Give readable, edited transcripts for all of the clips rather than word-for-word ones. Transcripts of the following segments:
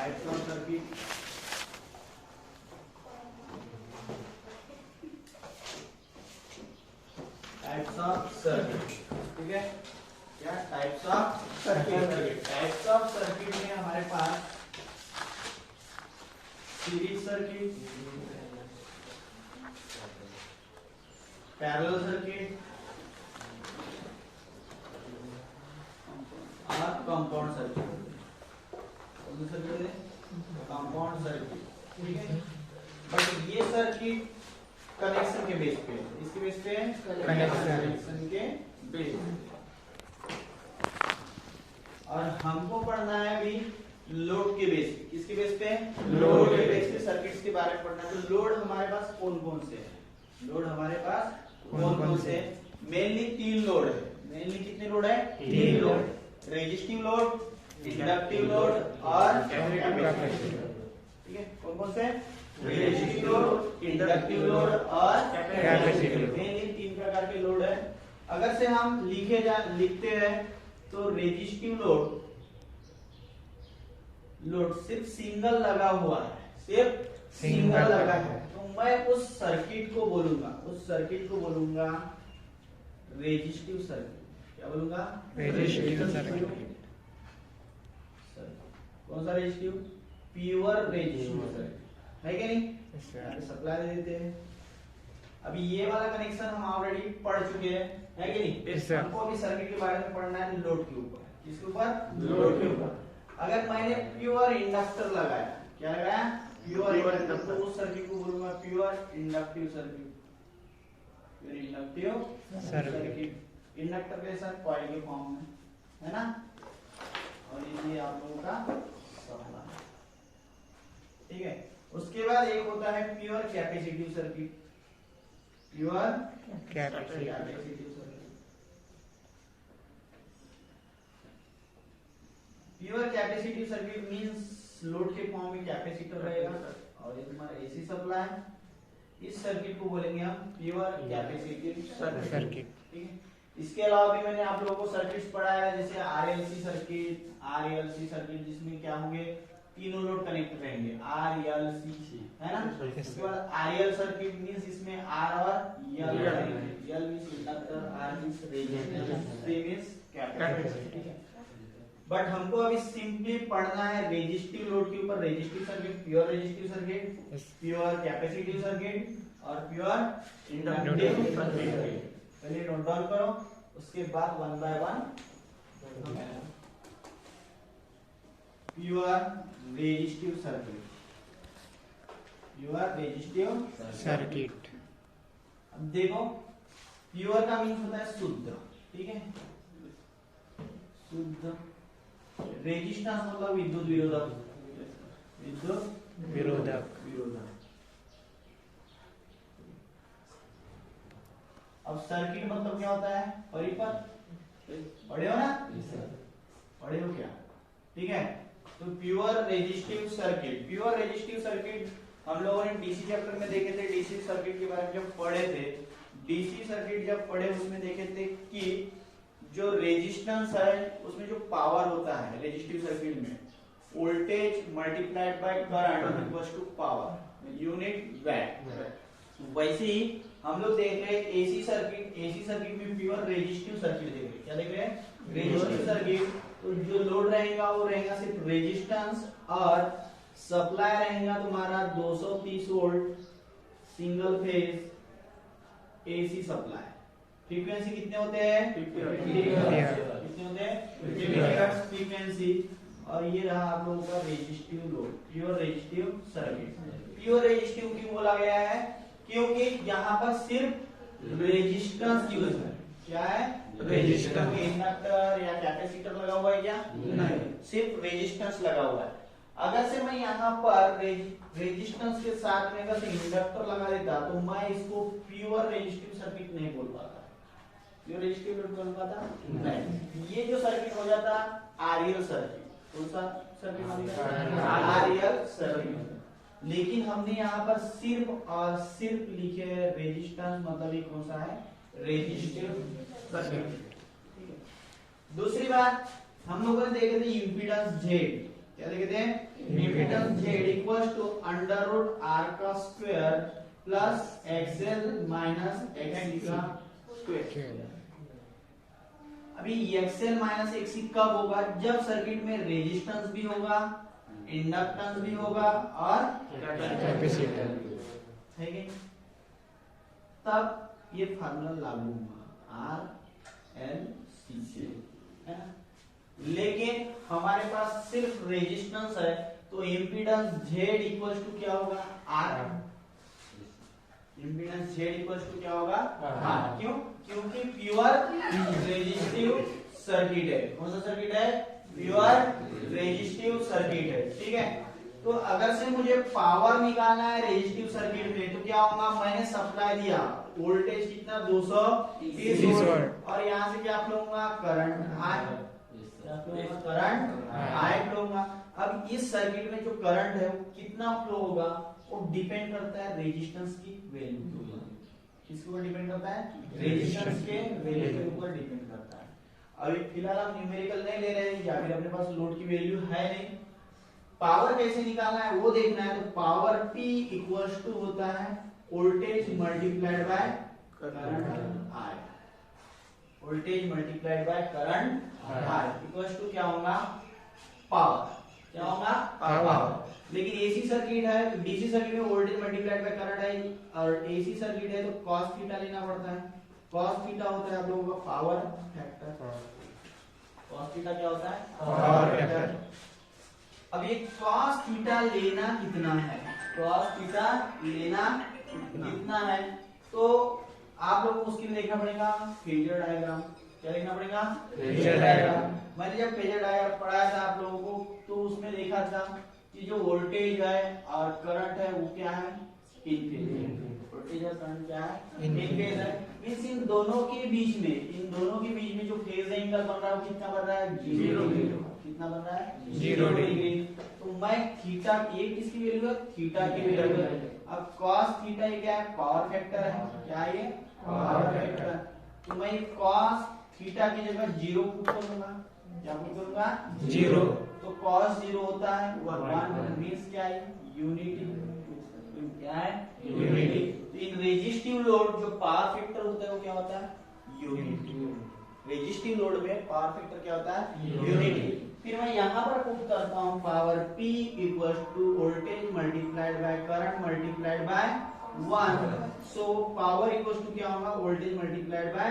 Types of circuit, types of circuit, ठीक है। क्या types of circuit? Types of circuit में हमारे पास सीरीज सर्किट, पैरेलल सर्किट और कंपाउंड सर्किट। कंपाउंड सर्किट, ठीक है। बट ये सर्किट कनेक्शन के बेस पे, इसके बेस पे कनेक्शन के बेस पे, और हमको पढ़ना है अभी लोड के बेस पे। किसके बेस पे? लोड के बेस पे सर्किट्स के बारे में पढ़ना है। तो लोड हमारे पास कौन कौन से है? लोड हमारे पास कौन कौन से? मेनली 3 लोड है। मेनली कितने लोड है? 3 load. Resistive load, inductive load और कैपेसिटिव। ठीक है, कौन कौन से? रेजिस्टिव लोड, इंडक्टिव लोड और कैपेसिटिव। मेनली 3 प्रकार के लोड है। अगर से हम लिखते हैं तो रेजिस्टिव लोड सिर्फ सिंगल लगा हुआ है, सिर्फ सिंगल लगा है, तो मैं उस सर्किट को बोलूंगा रेजिस्टिव सर्किट। क्या बोलूंगा? Resistive circuit. कौन सा रेजिस्टिव? प्योर रेजिस्टिव सर्किट, है क्या नहीं? सप्लाई दे देते हैं। अभी ये वाला कनेक्शन हम ऑलरेडी पढ़ चुके हैं, है कि नहीं? हमको अभी सर्किट के बारे में पढ़ना है लोड के ऊपर। किसके ऊपर? लोड के ऊपर। अगर मैंने प्योर इंडक्टर लगाया, क्या लगाया? प्योर इंडक्टर, तो उस सर्किट को बोलूंगा pure inductive circuit. Pure inductive circuit. Inductor के साथ कॉइल के फॉर्म में, है ना? और ये आप लोगों का सप्लाई, ठीक है। उसके बाद एक होता है pure capacitive circuit. Pure capacitive circuit. Pure capacitive circuit means load के फॉर्म में कैपेसिटर रहेगा और ये तुम्हारा एसी सप्लाई। इस सर्किट को बोलेंगे हम प्योर कैपेसिटिव सर्किट, ठीक है। इसके अलावा भी मैंने आप लोगों को सर्किट्स पढ़ाया है, जैसे आरएलसी सर्किट, आरएलसी सर्किट, जिसमें क्या होंगे? तीनों लोड कनेक्ट रहेंगे, आरएलसी, है ना? इसके बाद आरएल सर्किट मींस इसमें आर और L, L means inductor, R means resistance, C means capacitor, ठीक है। बट हमको अभी सिंपली पढ़ना है रेजिस्टिव लोड के ऊपर resistive circuit, pure resistive circuit, pure capacitive circuit और प्योर इंडक्टिव सर्किट। पहले नोट डाउन करो, उसके बाद one by one. Pure resistive circuit, pure resistive circuit. अब देखो, प्योर का मीन्स होता है शुद्ध, ठीक है, शुद्ध। रेजिस्टेंस मतलब विद्युत विरोधक, विद्युत विरोधक। अब सर्किट मतलब क्या होता है? परिपथ। पढ़े हो ना? पढ़े हो क्या? ठीक है। तो pure resistive circuit, pure resistive circuit हम लोगों ने डीसी चैप्टर में देखे थे। डीसी सर्किट के बारे में जब पढ़े थे, डीसी सर्किट जब पढ़े उसमें देखे थे कि जो रेजिस्टेंस है उसमें जो पावर होता है रेजिस्टिव सर्किट में, voltage multiplied by current equals to power, unit watt. वैसे ही हम लोग देख रहे हैं एसी सर्किट। एसी सर्किट में प्योर रेजिस्टिव सर्किट देख रहे हैं। क्या देख रहे हैं? Resistive circuit. तो जो लोड रहेगा वो रहेगा सिर्फ रेजिस्टेंस और सप्लाई रहेगा तुम्हारा 230 volt single phase AC supply. Frequency कितने होते हैं? 50 कितने होते हैं? 50 हर्ट्ज फ्रीक्वेंसी। और ये रहा आप लोगों का resistive load, pure resistive circuit. Pure resistive क्यों बोला गया है? क्योंकि यहाँ पर सिर्फ रेजिस्टेंस यूज है। क्या है? रेजिस्टेंस। इंडक्टर या कैपेसिटर लगा हुआ है क्या? नहीं, सिर्फ रेजिस्टेंस लगा हुआ है। अगर से मैं यहाँ पर रेजिस्टेंस के साथ में अगर इंडक्टर लगा देता तो मैं इसको प्योर रेजिस्टिव सर्किट नहीं बोल पाता। प्योर रेजिस्टिव लोड बोल पाता नहीं। ये जो सर्किट हो जाता आरएल सर्किट। कौन सा सर्किट? RL circuit. लेकिन हमने यहाँ पर सिर्फ और सिर्फ लिखे रेजिस्टेंस, मतलब ये कौन सा है? Resistive circuit. दूसरी बात हम लोगों ने देखे थे इम्पीडेंस जेड। क्या लिखते हैं, impedance Z equals to under root R का square plus XL minus XC का स्क्वायर। अभी एक्सएल माइनस एक्ससी कब होगा, जब सर्किट में रेजिस्टेंस भी होगा, इंडक्टेंस भी होगा और कैपेसिटर है कि, तब ये फार्मूला लागू होगा आर एल सी से, है ना। लेकिन हमारे पास सिर्फ रेजिस्टेंस है तो इम्पीडेंस जेड इक्वल्स टू क्या होगा, R. Impedance Z equals to क्या होगा, आर। क्यों, क्योंकि प्योर रेजिस्टिव सर्किट है। कौन सा सर्किट है, प्योर रेजिस्टिव सर्किट है, ठीक है। तो अगर से मुझे पावर निकालना है रेजिस्टिव सर्किट में तो क्या होगा, मैंने सप्लाई दिया वोल्टेज कितना 230 वोल्ट और यहाँ से क्या फ्लो होगा, current I, current I flow होगा। अब इस सर्किट में जो करंट है वो कितना फ्लो होगा, वो डिपेंड करता है रेजिस्टेंस की वैल्यू के ऊपर। किसके ऊपर डिपेंड करता है, रेजिस्टेंस के वैल्यू के ऊपर डिपेंड करता है। अभी फिलहाल हम न्यूमेरिकल नहीं ले रहे हैं या फिर अपने पास लोड की वैल्यू है नहीं, पावर कैसे निकालना है वो देखना है। तो पावर P इक्वल्स टू होता है voltage multiplied by current I, voltage multiplied by current I equals to क्या होगा, पावर। क्या होगा, पावर। लेकिन एसी सर्किट है तो डीसी सर्किट में वोल्टेज मल्टीप्लाइड बाय करंट है, और एसी सर्किट है तो cos थीटा लेना पड़ता है। cos थीटा होता है आप लोगों का पावर फैक्टर। cos थीटा क्या होता है, पावर फैक्टर। अब ये cos थीटा लेना कितना है, cos थीटा लेना कितना है, तो आप लोगों को उसके लिए देखना पड़ेगा फेजर डायग्राम। क्या देखना पड़ेगा, फेजर डायग्राम। मैंने जब फेजर डायग्राम पढ़ाया था आप लोगों को तो उसमें देखा था कि जो वोल्टेज है और करंट है वो क्या है, इन फेज। वोल्टेज और करंट क्या है, इन फेज है। मींस इन दोनों के बीच में जो फेज एंगल बन रहा है वो कितना बन रहा है, 0 डिग्री। कितना बन रहा है, 0 डिग्री। तो मैं थीटा, ये किसकी वैल्यू है, थीटा की वैल्यू है। अब cos थीटा ये क्या है, पावर फैक्टर है। क्या है ये, पावर फैक्टर। तो मैं cos थीटा की जगह 0 पुट करूंगा। क्या पुट करूंगा, 0। तो cos 0 होता है 1 मींस क्या है, यूनिटी। क्या है, यूनिटी। तो इन रेजिस्टिव लोड जो पावर फैक्टर होता है वो क्या होता है, यूनिटी। रेजिस्टिव लोड में पावर फैक्टर क्या होता है, यूनिटी। फिर मैं यहाँ पर पुट करता हूँ power P equals to voltage multiplied by current multiplied by 1। So power equals to क्या होगा, वोल्टेज मल्टीप्लाइड बाय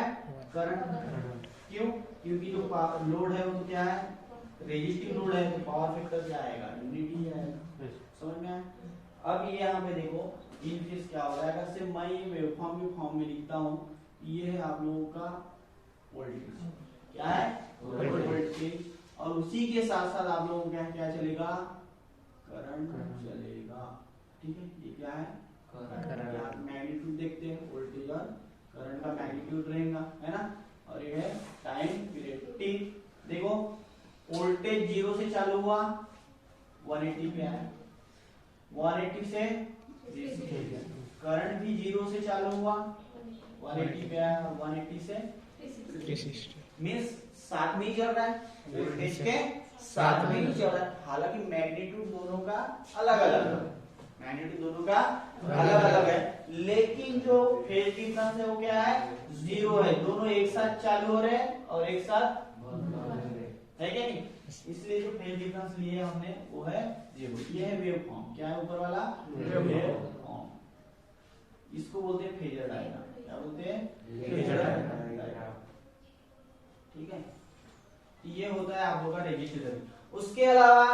करंट। क्यों, क्योंकि जो लोड है वो क्या है, रेजिस्टिव लोड है, तो पावर फैक्टर क्या आएगा, यूनिटी आएगा। समझ में आया। अब ये यहाँ पे देखो इन केस क्या हो रहा है, अगर से मैं ये वेवफॉर्म के फॉर्म में लिखता हूँ, ये है आप लोगों का वोल्टेज। क्या है, वोल्टेज। और उसी के साथ साथ आप लोगों को क्या चलेगा, करंट चलेगा। ठीक है, ये क्या है, करंट। मैग्नीट्यूड देखते हैं, वोल्टेज और करंट का मैग्नीट्यूड रहेगा, है ना। और ये है टाइम पीरियड T। देखो वोल्टेज 0 से चालू हुआ 180 पे आया, 180 से करंट भी 0 से चालू हुआ 180 पे आया, 180 से मींस साथ में ही चल रहा है, वोल्टेज के साथ में ही चल रहा है। हालांकि मैग्नीट्यूड दोनों का अलग अलग है, मैग्नीट्यूड दोनों का अलग अलग है, लेकिन जो फेज डिफरेंस है वो क्या है, 0 है। दोनों एक साथ चालू हो रहे हैं और एक साथ है क्या नहीं, इसलिए जो फेज डिफरेंस लिए हमने वो है 0। ये है वेव फॉर्म। क्या है ऊपर वाला, वेव फॉर्म। इसको बोलते हैं फेजर डायग्राम। क्या बोलते हैं, फेजर डायग्राम। ठीक है, ये होता है आप लोगों का रेजिस्टेंस। उसके अलावा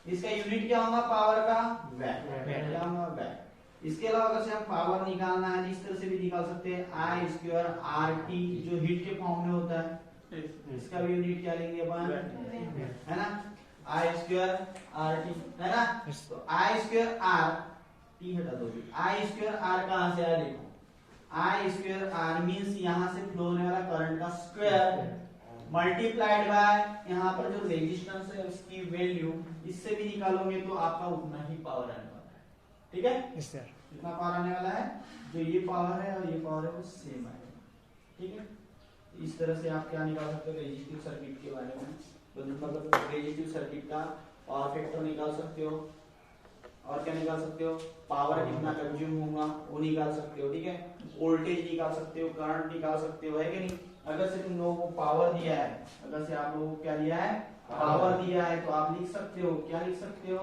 इसका यूनिट क्या होगा, पावर का वैट। क्या होगा, वैट। इसके अलावा अगर से हम पावर निकालना है इस तरह से भी निकाल सकते हैं, I स्क्वायर RT जो हीट के फॉर्म में होता है, इसका भी यूनिट क्या लेंगे अपन, है ना, I स्क्वायर RT, है ना। तो I स्क्वायर R T हटा दो, I स्क्वायर R कहां से आया, देखो I स्क्वायर R मींस यहां से फ्लो होने वाला करंट का स्क्वायर मल्टीप्लाइड बाय यहाँ पर जो रेजिस्टेंस है उसकी वैल्यू, इससे भी निकालोगे तो आपका उतना ही पावर आने वाला है। ठीक है, कितना पावर आने वाला है, जो ये पावर है और ये पावर है वो सेम आएगा। ठीक है, इस तरह से आप क्या निकाल सकते हो रेजिस्टिव सर्किट के बारे में, मतलब रेजिस्टिव सर्किट का पावर फैक्टर निकाल सकते हो, और क्या निकाल सकते हो, पावर कितना कंज्यूम होगा वो निकाल सकते हो, ठीक है, वोल्टेज निकाल सकते हो, करंट निकाल सकते हो, है कि नहीं। अगर से तुम लोगों को पावर दिया है, अगर से आप लोगों को क्या दिया है, पावर दिया है, तो आप लिख सकते हो, क्या लिख सकते हो,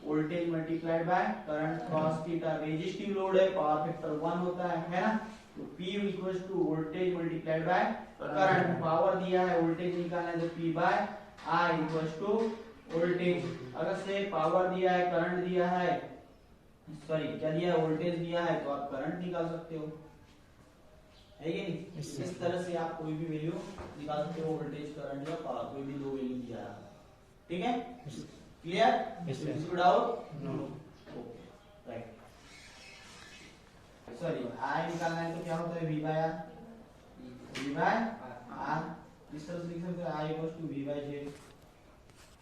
voltage multiplied by current cos theta. Resistive load है, पावर फैक्टर 1 होता है ना। तो P equals to voltage multiplied by current, power दिया है, वोल्टेज निकालना है, तो P by I equals to voltage. अगर से पावर दिया है, करंट दिया है, सॉरी क्या दिया है, वोल्टेज दिया है, तो आप करंट निकाल सकते हो, है कि नहीं। इस तरह से आप कोई भी वैल्यू निकाल सकते हो, वोल्टेज, करंट या पावर, कोई भी दो वैल्यू दिया है, ठीक है, क्लियर। इसको doubt no, okay right. Sorry I निकालना है तो क्या होता है, v by r, v by r, इस तरह से लिख सकते हैं, i equals to v by z,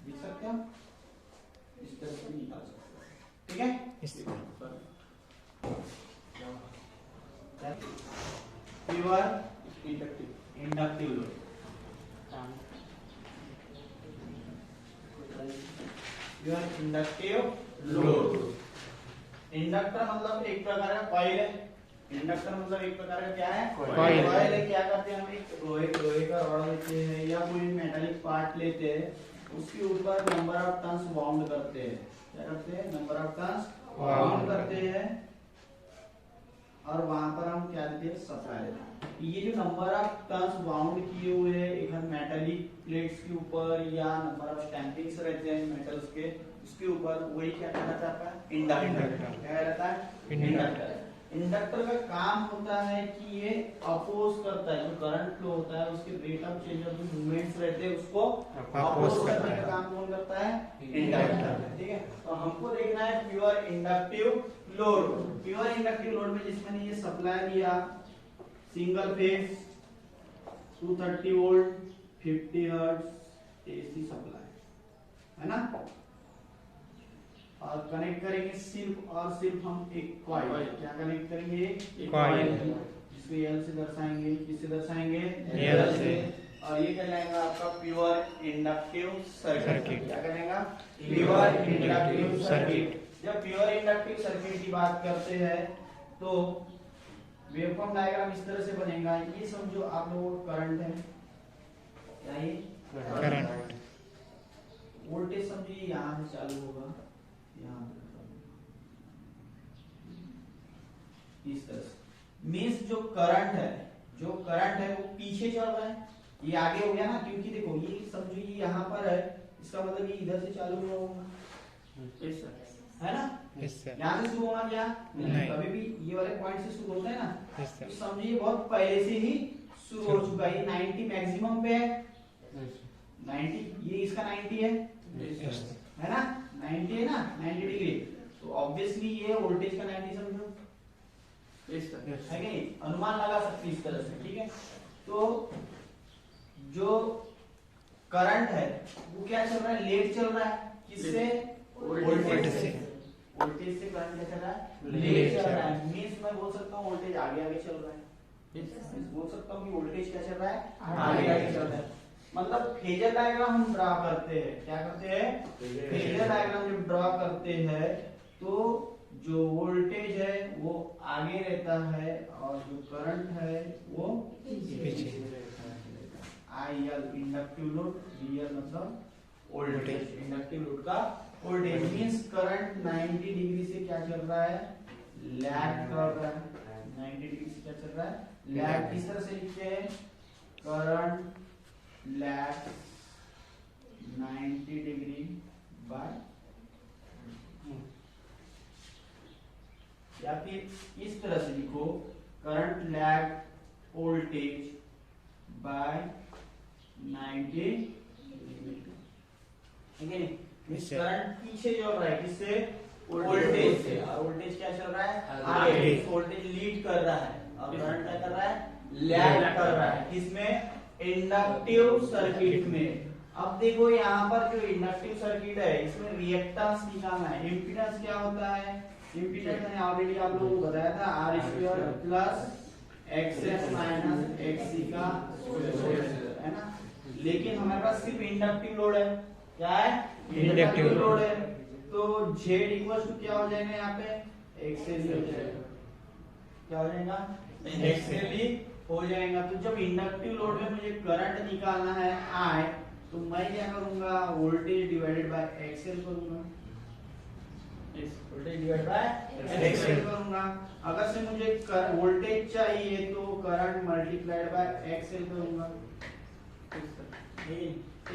लिख सकते हो, इस तरह से निकाल सकते हो, ठीक है। Pure inductive load, pure inductive load. Inductor मतलब एक प्रकार का कॉइल है, इंडक्टर मतलब एक प्रकार का क्या है, कॉइल है। क्या करते हैं, हम एक लोहे का रॉड लेते हैं या कोई मेटालिक पार्ट लेते हैं, उसके ऊपर नंबर ऑफ टर्न्स वाउंड करते हैं, क्या करते हैं, नंबर ऑफ टर्न्स वाउंड करते हैं, और वहां पर हम क्या देते हैं, सप्लाई देते हैं। ये जो नंबर ऑफ टर्न्स वाउंड किए हुए हैं एक मेटालिक प्लेट्स के ऊपर, या नंबर ऑफ स्टैंपिंग्स रहते हैं मेटल्स के, उसके ऊपर, वही क्या कहलाता है आपका, इंडक्टर। क्या कहलाता है, इंडक्टर। इंडक्टर का काम होता है कि ये अपोज करता है, जो करंट फ्लो होता है उसके rate of change of movements रहते हैं, उसको अपोज करने का काम कौन करता है, इंडक्टर, ठीक है। तो हमको देखना है pure inductive load. Pure inductive load में जिसमें ये सप्लाई दिया, single phase 230 volt 50 hertz AC supply, है ना, और कनेक्ट करेंगे सिर्फ और सिर्फ हम एक कॉइल, क्या कनेक्ट करेंगे, एक कॉइल, जिसको एल से दर्शाएंगे, किससे दर्शाएंगे, एल से, और ये कहलाएगा आपका प्योर इंडक्टिव सर्किट। क्या कहलाएगा, प्योर इंडक्टिव सर्किट। जब प्योर इंडक्टिव सर्किट की बात करते हैं तो वेवफॉर्म डायग्राम इस तरह से बनेगा। ये समझो आप लोगों को करंट है, क्या ये करंट, वोल्टेज समझिए यहाँ से चालू होगा, यहाँ इस तरह से। मींस जो करंट है वो पीछे चल रहा है, ये आगे हो गया ना, क्योंकि देखो ये समझो ये यहाँ पर है, इसका मतलब ये इधर से चालू होगा, है ना, यहाँ से शुरू होगा क्या, कभी भी ये वाले पॉइंट से शुरू होता है ना, तो समझिए बहुत पहले से ही शुरू हो चुका है। 90 मैक्सिमम पे है, 90, ये इसका 90 है ना, 90 है ना, 90 डिग्री, तो ऑब्वियसली ये वोल्टेज का 90 समझो, है कि नहीं, अनुमान लगा सकते इस तरह से, ठीक है। तो जो करंट है वो क्या चल रहा है, लेट चल रहा है, किससे, वोल्टेज से। वोल्टेज से करंट क्या चल रहा है, लेट चल रहा है। मींस मैं बोल सकता हूँ वोल्टेज आगे आगे चल रहा है, बोल सकता हूँ कि वोल्टेज क्या चल रहा है, आगे आगे चल रहा है। मतलब फेजर डायग्राम हम ड्रा करते हैं, क्या करते हैं, फेजर डायग्राम जब ड्रा करते हैं तो जो वोल्टेज है वो आगे रहता है और जो करंट है वो पीछे रहता है। IL इंडक्टिव लोड, DL मतलब वोल्टेज, इंडक्टिव लोड का वोल्टेज। मींस करंट 90 डिग्री से क्या चल रहा है, लैग कर रहा है, 90 डिग्री से क्या चल रहा है, लैग। इस तरह से लिखते हैं, करंट लैग 90 डिग्री बाय, या फिर इस तरह से लिखो, current lag voltage bye 90 degree, ठीक है। करंट पीछे चल रहा है, किससे, वोल्टेज से, और वोल्टेज क्या चल रहा है, आगे, वोल्टेज लीड कर रहा है और करंट क्या कर रहा है, लैग कर रहा है, किसमें, इंडक्टिव सर्किट में। अब देखो यहाँ पर जो इंडक्टिव सर्किट है इसमें रिएक्टेंस निकालना है। इम्पीडेंस क्या होता है, इम्पीडेंस मैंने ऑलरेडी आप लोगों को बताया था, R square plus XS minus XC का, है ना। लेकिन हमारे पास सिर्फ इंडक्टिव लोड है, क्या है, इंडक्टिव लोड है, तो जेड इक्वल टू क्या हो जाएगा यहाँ पे एक्सएल हो जाएगा, क्या हो जाएगा एक्सएल ही हो जाएगा। तो जब इंडक्टिव लोड में मुझे करंट निकालना है आई, तो मैं क्या करूंगा वोल्टेज डिवाइडेड बाय एक्सएल करूंगा, वोल्टेज डिवाइड बाय एक्सएल करूंगा। अगर से मुझे वोल्टेज चाहिए तो करंट मल्टीप्लाइड बाय एक्सएल करूंगा।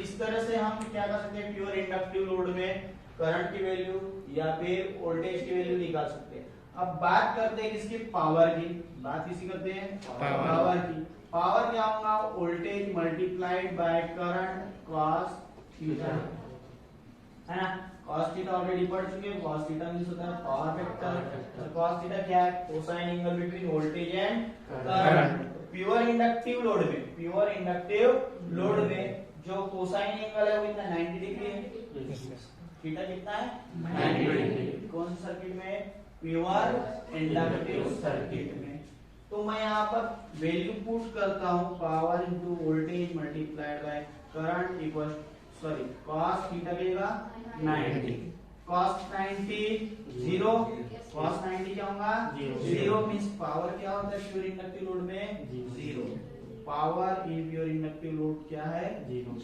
इस तरह से हम क्या कर सकते हैं, प्योर इंडक्टिव लोड में करंट की वैल्यू या फिर वोल्टेज की वैल्यू निकाल सकते हैं। अब बात करते हैं किसकी, पावर की। बात किसी करते हैं पावर की। पावर क्या होगा, voltage multiplied by current cos theta, है ना। cos थीटा ऑलरेडी पढ़ चुके हैं, cos थीटा मींस होता है पावर फैक्टर, और cos थीटा क्या है, cosine angle between voltage and current. Pure inductive load में, प्योर इंडक्टिव लोड में जो कोसाइन एंगल है वो कितना 90 डिग्री है, थीटा कितना है 90 डिग्री। कौन सा सर्किट में, प्योर इंडक्टिव सर्किट में। तो मैं यहाँ पर वैल्यू पुट करता हूँ, power into voltage multiplied by current equal sorry cos theta देगा 90, cos 90 0, cos 90 क्या होगा 0 मींस पावर क्या होता है प्योर इंडक्टिव लोड में 0, power in pure inductive load क्या है 0।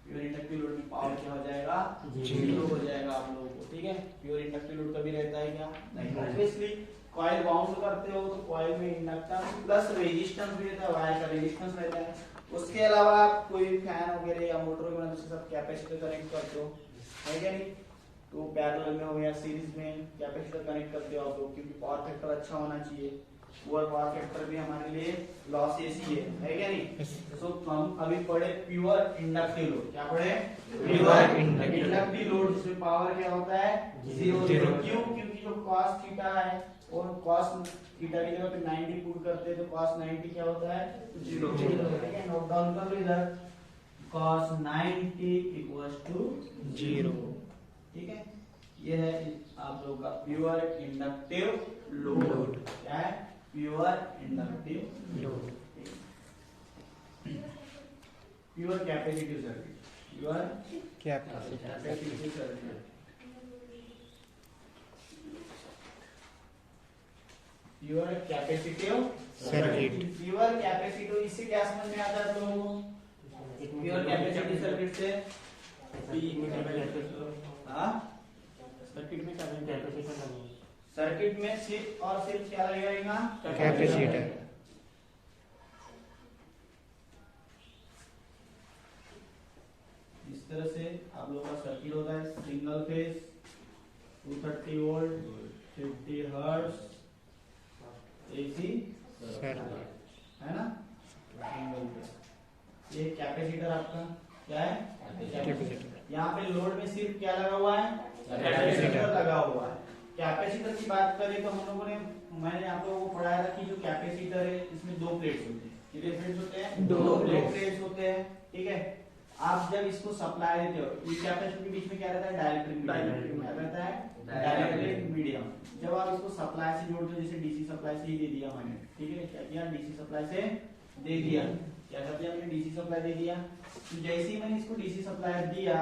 प्योर इंडक्टिव लोड में पावर क्या हो जाएगा 0 हो जाएगा आप लोगों को, ठीक है। प्योर इंडक्टिव लोड कभी रहता है क्या नहीं, ऑब्वियसली कॉइल बाउंड करते हो तो कॉइल में इंडक्टेंस प्लस रेजिस्टेंस भी रहता है, वायर का रेजिस्टेंस रहता है। उसके अलावा आप कोई फैन वगैरह या मोटर वगैरह उसके साथ कैपेसिटर कनेक्ट करते हो, है क्या नहीं, तो पैरेलल में हो या सीरीज में कैपेसिटर कनेक्ट करते हो आप लोग, क्योंकि पावर फैक्टर अच्छा होना चाहिए। पुअर पावर फैक्टर भी हमारे लिए लॉसेस ही है क्या नहीं। सो हम अभी पढ़े प्योर इंडक्टिव लोड, क्या पढ़े प्योर इंडक्टिव लोड जिसमें पावर क्या होता है 0। क्यों, क्योंकि जो cos थीटा है और cos थीटा की जगह पे 90 पुट करते हैं तो cos 90 क्या होता है 0, ठीक है। नोट डाउन कर लो इधर, cos 90 इक्वल्स टू 0, ठीक है। ये है आप लोगों का प्योर इंडक्टिव लोड, क्या है pure inductive load. Pure capacitive circuit, pure capacitive circuit, pure capacitive circuit. Pure capacitive इससे क्या समझ में आता है तो लोगों को, प्योर कैपेसिटिव सर्किट से सर्किट में कैपेसिटर, सर्किट में सिर्फ और सिर्फ क्या लगेगा कैपेसिटर। इस तरह से आप लोगों का सर्किट होता है, single phase 230 volt 50 hertz AC है ना, सिंगल फेज। ये कैपेसिटर आपका क्या है कैपेसिटर। यहाँ पे लोड में सिर्फ क्या लगा हुआ है कैपेसिटर लगा हुआ है। कैपेसिटर की बात करें तो हम लोगों ने, मैंने आप लोगों को पढ़ाया था कि जो कैपेसिटर है इसमें दो प्लेट्स होते हैं, कितने प्लेट्स होते हैं दो प्लेट्स होते हैं, ठीक है। आप जब इसको सप्लाई देते हो, ये कैपेसिटर के बीच में क्या रहता है डाइलेक्ट्रिक मीडियम, क्या रहता है डाइलेक्ट्रिक मीडियम। जब आप इसको सप्लाई से जोड़ते हो, जैसे डीसी सप्लाई से ही दे दिया मैंने, ठीक है, क्या किया डीसी सप्लाई से दे दिया, क्या कर दिया मैंने डीसी सप्लाई दे दिया। तो जैसे ही मैंने इसको डीसी सप्लाई दिया,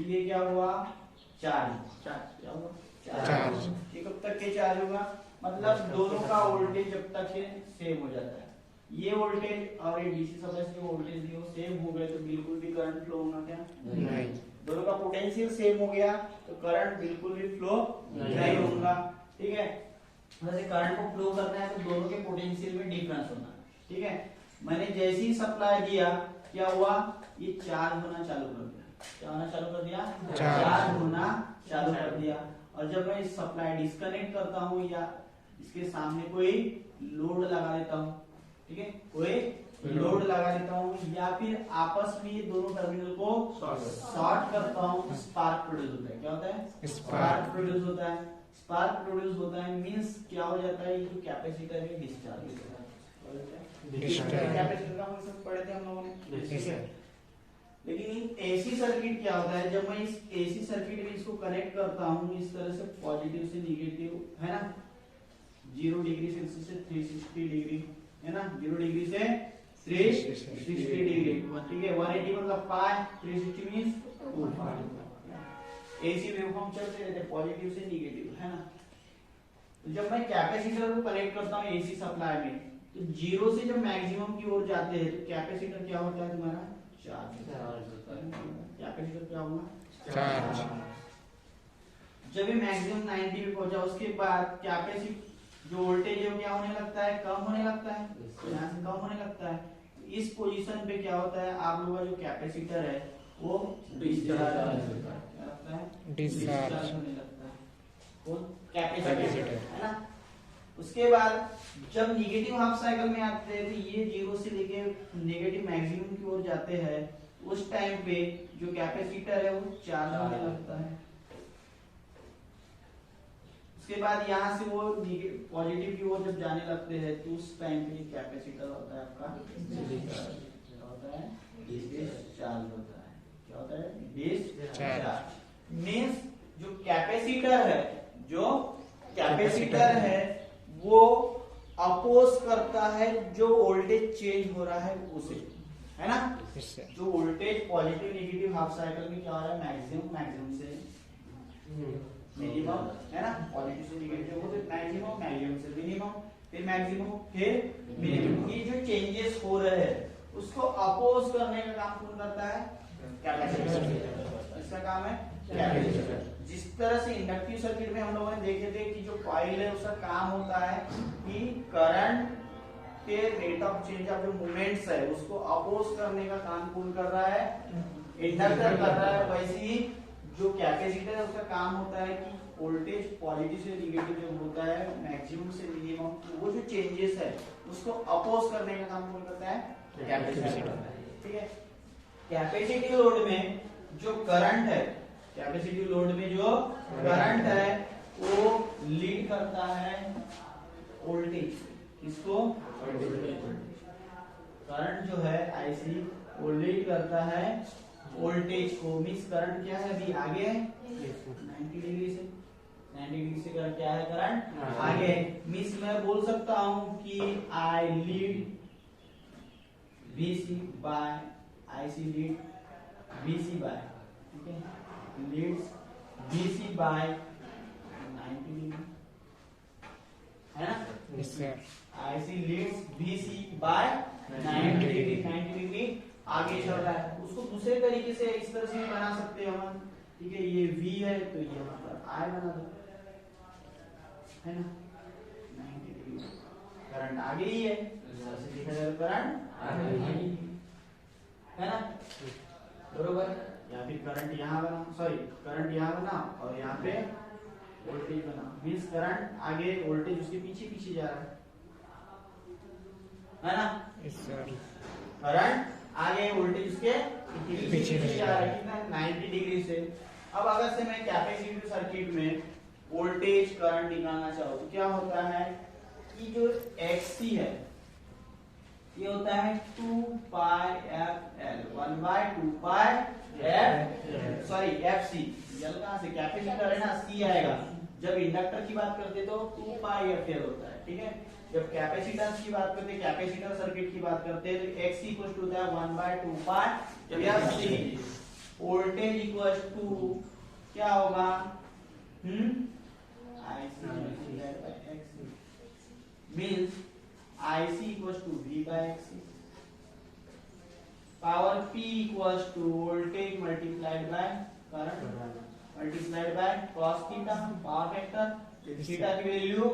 ये क्या हुआ चार्ज, क्या हुआ चार्ज, ये कब तक के चार्ज होगा, मतलब दोनों का वोल्टेज जब तक के सेम हो जाता है, ये वोल्टेज और ये डीसी सप्लाई से वोल्टेज भी वो सेम हो गए तो बिल्कुल भी करंट फ्लो होगा क्या नहीं। दोनों का पोटेंशियल सेम हो गया तो करंट बिल्कुल भी फ्लो नहीं होगा, ठीक है। वैसे करंट को फ्लो करना है तो दोनों के पोटेंशियल में डिफरेंस होना, ठीक है। मैंने जैसे ही सप्लाई दिया क्या हुआ, ये चार्ज होना चालू कर दिया, क्या होना चालू कर दिया चार्ज होना चालू कर दिया। और जब मैं इस सप्लाई डिस्कनेक्ट करता हूँ या इसके सामने कोई लोड लगा देता हूँ, ठीक है, कोई लोड लगा देता हूँ या फिर आपस में ये दोनों टर्मिनल को शॉर्ट करता हूँ, स्पार्क प्रोड्यूस होता है, क्या होता है स्पार्क प्रोड्यूस होता है। स्पार्क प्रोड्यूस होता है मींस क्या हो जाता है, ये जो कैपेसिटर है डिस्चार्ज हो जाता है। कैपेसिटर का हम पढ़े थे हम लोगों ने। लेकिन एसी सर्किट क्या होता है, जब मैं इस एसी सर्किट में इसको कनेक्ट करता हूँ इस तरह से पॉजिटिव से निगेटिव, है ना, 0 डिग्री सेल्सियस से 360 डिग्री, है ना, 0 डिग्री से 360 डिग्री, ठीक है। 180 मतलब पाई, 360 मींस 2 पाई। एसी वेवफॉर्म चलते रहते हैं पॉजिटिव से निगेटिव, है ना। तो जब मैं कैपेसिटर को कनेक्ट करता हूँ एसी सप्लाई में, तो जीरो से जब मैक्सिमम की ओर जाते हैं तो कैपेसिटर क्या होता है तुम्हारा? चार्ज होता है। कैपेसिटर क्या होगा? चार्ज। जब ये मैक्सिमम 90 पे पहुंचा उसके बाद कैपेसिटर जो वोल्टेज है वो क्या होने लगता है? कम होने लगता है, यहाँ से कम होने लगता है। इस पोजीशन पे क्या होता है? आप लोगों का जो कैपेसिटर है वो डिस्चार्ज होने लगता है, वो कैपेसिटर, है ना। उसके बाद जब निगेटिव हाफ साइकिल में आते हैं तो ये जीरो से लेके नेगेटिव मैक्सिमम की ओर जाते हैं, उस टाइम पे जो कैपेसिटर है वो चार्ज होने लगता है। उसके बाद यहाँ से वो पॉजिटिव की ओर जब जाने लगते हैं तो उस टाइम पे कैपेसिटर होता है आपका डिस्चार्ज होता है। क्या होता है? डिस्चार्ज। मींस जो कैपेसिटर है वो अपोज करता है जो वोल्टेज चेंज हो रहा है उसे, है ना। जो voltage positive negative half cycle में क्या हो रहा है? मैक्सिमम से मिनिमम, है ना। पॉजिटिव से नेगेटिव हो तो मैक्सिमम से मिनिमम, फिर मैक्सिमम, फिर मिनिमम। ये जो चेंजेस हो रहे हैं उसको अपोज करने का काम कौन करता है? कैपेसिटर। इसका काम है कैपेसिटर। जिस तरह से इंडक्टिव सर्किट में हम लोगों ने देखे थे कि जो कॉइल है उसका काम होता है कि करंट के रेट ऑफ चेंज ऑफ जो मूवमेंट्स है उसको अपोज करने का काम कौन कर रहा है? इंडक्टर कर रहा है। वैसे ही जो कैपेसिटर है उसका काम होता है कि वोल्टेज पॉजिटिव से नेगेटिव जो होता है मैक्सिमम से मिनिमम, वो जो चेंजेस है उसको अपोज करने का काम कौन करता है? कैपेसिटर, ठीक है। कैपेसिटिव लोड में जो करंट है, कैपेसिटिव लोड में जो करंट है वो लीड करता है वोल्टेज। किसको? करंट जो है आईसी वो लीड करता है वोल्टेज को। मींस करंट क्या है? अभी आगे 90 डिग्री से, 90 डिग्री से करंट क्या है? करंट आगे। मींस मैं बोल सकता हूं कि I lead BC by IC lead BC by, ठीक है, लीड्स BC बाय 90 डिग्री, है ना। Yes sir. IC leads BC by 90 degree, 90 degree आगे चल रहा है। उसको दूसरे तरीके से इस तरह से बना सकते हैं हम, ठीक है। ये V है तो ये मतलब I बना दो, है ना। 90 डिग्री करंट आगे ही है, देखा जाए करंट आगे ही है ना, बरोबर। या फिर करंट यहाँ बना, सॉरी करंट यहाँ बना और यहाँ पे वोल्टेज बना। मींस करंट आगे, वोल्टेज उसके पीछे पीछे जा रहा है ना। Yes sir. करंट आगे, वोल्टेज उसके पीछे जा रहा है, कितना? 90 डिग्री से। अब अगर से मैं कैपेसिटिव सर्किट में वोल्टेज करंट निकालना चाहूँ तो क्या होता है कि जो XC है ये होता है 2 पाई FL, 1 बाय 2 पाई FC। जल कहां से? कैपेसिटर है ना, C आएगा। जब इंडक्टर की बात करते तो 2 पाई FL होता है, ठीक है। जब कैपेसिटेंस की बात करते, कैपेसिटर सर्किट की बात करते हैं तो X इक्वल टू होता है 1 by 2 pi FC। Voltage equal to क्या होगा? IC multiplied by XC means IC equals to V by XC. Power P equals to voltage multiplied by current multiplied by cos theta. Power factor theta की value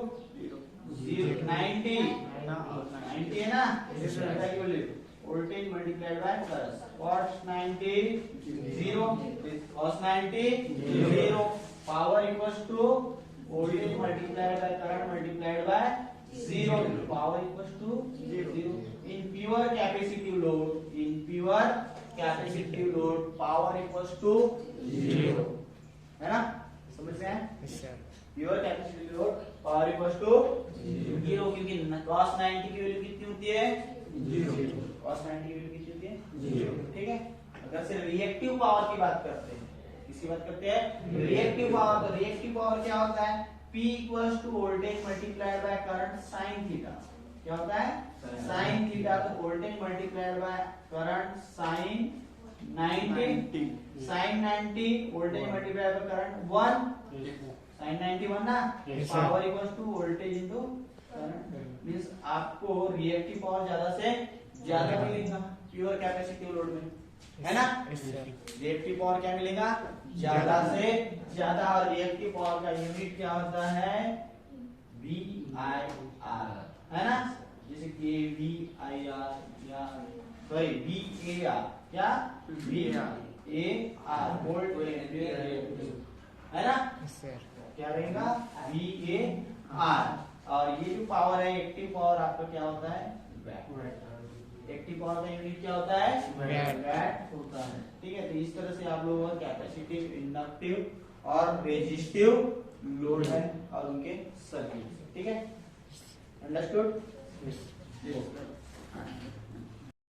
90 है ना, theta की value voltage multiplied by current. Cos 90 0, cos 90 0. Power equals to voltage multiplied by current multiplied by 0. Power equals to 0. In pure capacitive load, power equals to 0. है ना, समझ में है? Pure capacitive load power equals to 0, क्योंकि cos 90 की value कितनी होती है? 0. cos 90 की वैल्यू कितनी होती है? 0, ठीक है। अगर से रिएक्टिव पावर की बात करते हैं, किसकी बात करते हैं? Reactive power. तो रिएक्टिव पावर क्या होता है? P equals to voltage multiplied by current sin theta. क्या होता है साइन थीटा, तो voltage multiplied by current sine 90, sine 90 voltage multiplied by current 1, sine 91 ना, power equals to voltage into current. Means आपको reactive power ज्यादा से ज्यादा मिलेगा प्योर कैपेसिटिव लोड में, है ना। रिएक्टिव पावर क्या मिलेगा ज्यादा से ज्यादा, और रिएक्टिव पावर का यूनिट क्या होता है VIR, है ना। जैसे कि VIR या सॉरी VAR, क्या VAR वोल्ट एम्पीयर, है ना। क्या रहेगा VAR। और ये जो पावर है एक्टिव पावर आपका क्या होता है वैट। एक्टिव पावर का यूनिट क्या होता है वैट होता है, ठीक है। तो इस तरह से आप लोगों का कैपेसिटिव, इंडक्टिव और रेजिस्टिव लोड है और उनके सर्किट, ठीक है। अंडरस्टूड।